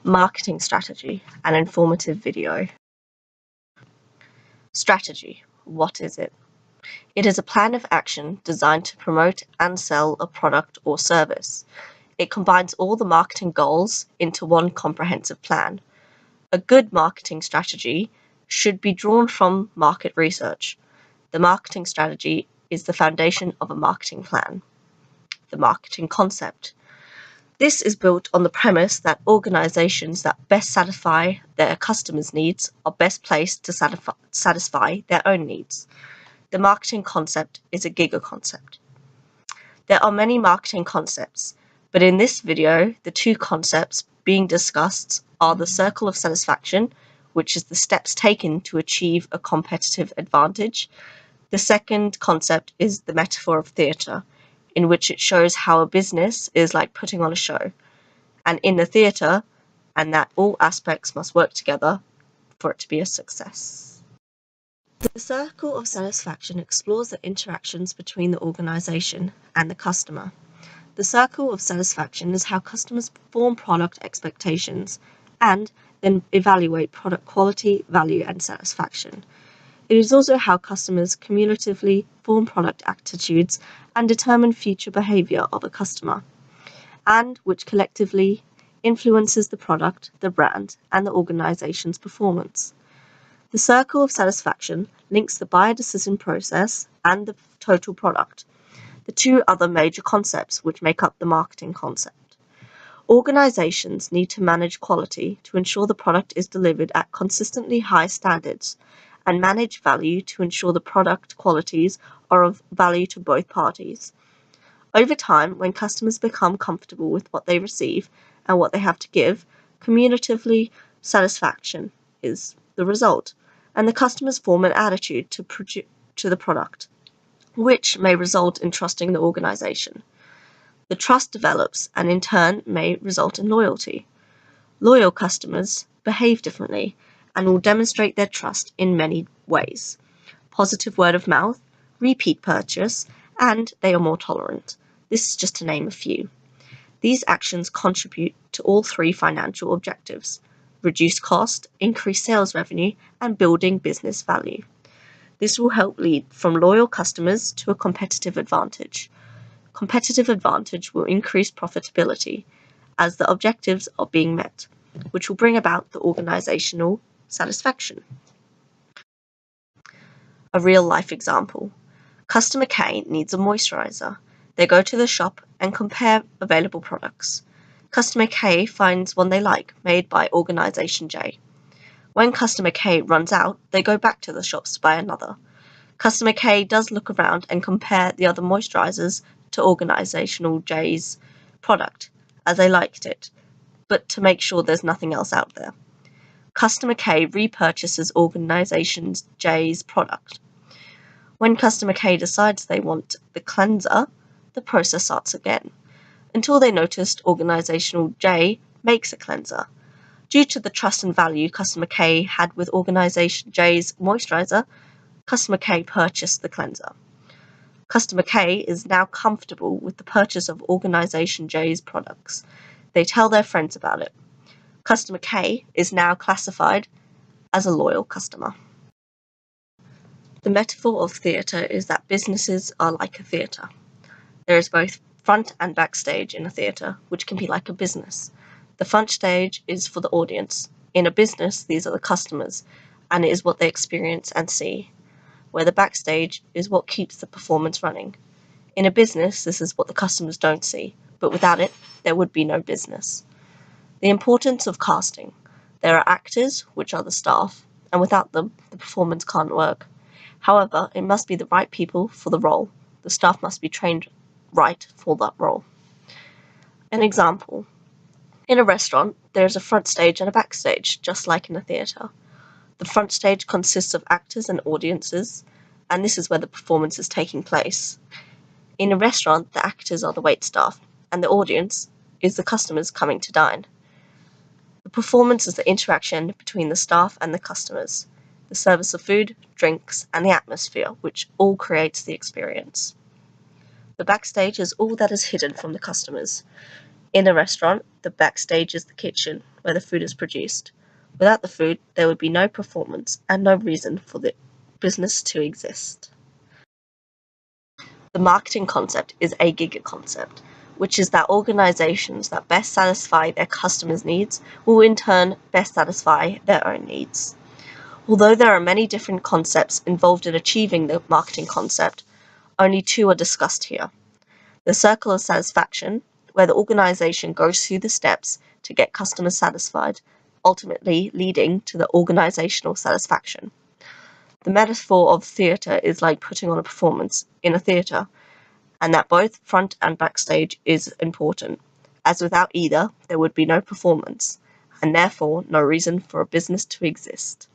Marketing strategy, an informative video. Strategy, what is it? It is a plan of action designed to promote and sell a product or service. It combines all the marketing goals into one comprehensive plan. A good marketing strategy should be drawn from market research. The marketing strategy is the foundation of a marketing plan. The marketing concept. This is built on the premise that organizations that best satisfy their customers' needs are best placed to satisfy their own needs. The marketing concept is a giga concept. There are many marketing concepts, but in this video, the two concepts being discussed are the circle of satisfaction, which is the steps taken to achieve a competitive advantage. The second concept is the metaphor of theatre, in which it shows how a business is like putting on a show, and in the theatre, and that all aspects must work together for it to be a success. The circle of satisfaction explores the interactions between the organisation and the customer. The circle of satisfaction is how customers form product expectations and then evaluate product quality, value, and satisfaction. It is also how customers cumulatively form product attitudes and determine future behaviour of a customer, and which collectively influences the product, the brand, and the organisation's performance. The circle of satisfaction links the buyer decision process and the total product, the two other major concepts which make up the marketing concept. Organisations need to manage quality to ensure the product is delivered at consistently high standards, and manage value to ensure the product qualities are of value to both parties. Over time, when customers become comfortable with what they receive and what they have to give, cumulatively satisfaction is the result, and the customers form an attitude to the product, which may result in trusting the organisation. The trust develops and in turn may result in loyalty. Loyal customers behave differently and will demonstrate their trust in many ways. Positive word of mouth, repeat purchase, and they are more tolerant. This is just to name a few. These actions contribute to all three financial objectives: reduce cost, increase sales revenue, and building business value. This will help lead from loyal customers to a competitive advantage. Competitive advantage will increase profitability as the objectives are being met, which will bring about the organizational satisfaction. A real-life example. Customer K needs a moisturizer. They go to the shop and compare available products. Customer K finds one they like, made by Organization J. When Customer K runs out, they go back to the shops to buy another. Customer K does look around and compare the other moisturizers to Organizational J's product, as they liked it, but to make sure there's nothing else out there. Customer K repurchases Organization J's product. When Customer K decides they want the cleanser, the process starts again, until they noticed Organizational J makes a cleanser. Due to the trust and value Customer K had with Organization J's moisturizer, Customer K purchased the cleanser. Customer K is now comfortable with the purchase of Organization J's products. They tell their friends about it. Customer K is now classified as a loyal customer. The metaphor of theatre is that businesses are like a theatre. There is both front and backstage in a theatre, which can be like a business. The front stage is for the audience. In a business, these are the customers, and it is what they experience and see, where the backstage is what keeps the performance running. In a business, this is what the customers don't see, but without it, there would be no business. The importance of casting. There are actors, which are the staff, and without them, the performance can't work. However, it must be the right people for the role. The staff must be trained right for that role. An example. In a restaurant, there is a front stage and a backstage, just like in a theatre. The front stage consists of actors and audiences, and this is where the performance is taking place. In a restaurant, the actors are the waitstaff, and the audience is the customers coming to dine. The performance is the interaction between the staff and the customers, the service of food, drinks, and the atmosphere, which all creates the experience. The backstage is all that is hidden from the customers. In a restaurant, the backstage is the kitchen, where the food is produced. Without the food, there would be no performance and no reason for the business to exist. The marketing concept is a giga concept, which is that organizations that best satisfy their customers' needs will in turn best satisfy their own needs. Although there are many different concepts involved in achieving the marketing concept, only two are discussed here. The circle of satisfaction, where the organization goes through the steps to get customers satisfied, ultimately leading to the organizational satisfaction. The metaphor of theatre is like putting on a performance in a theatre, and that both front and backstage is important, as without either there would be no performance, and therefore no reason for a business to exist.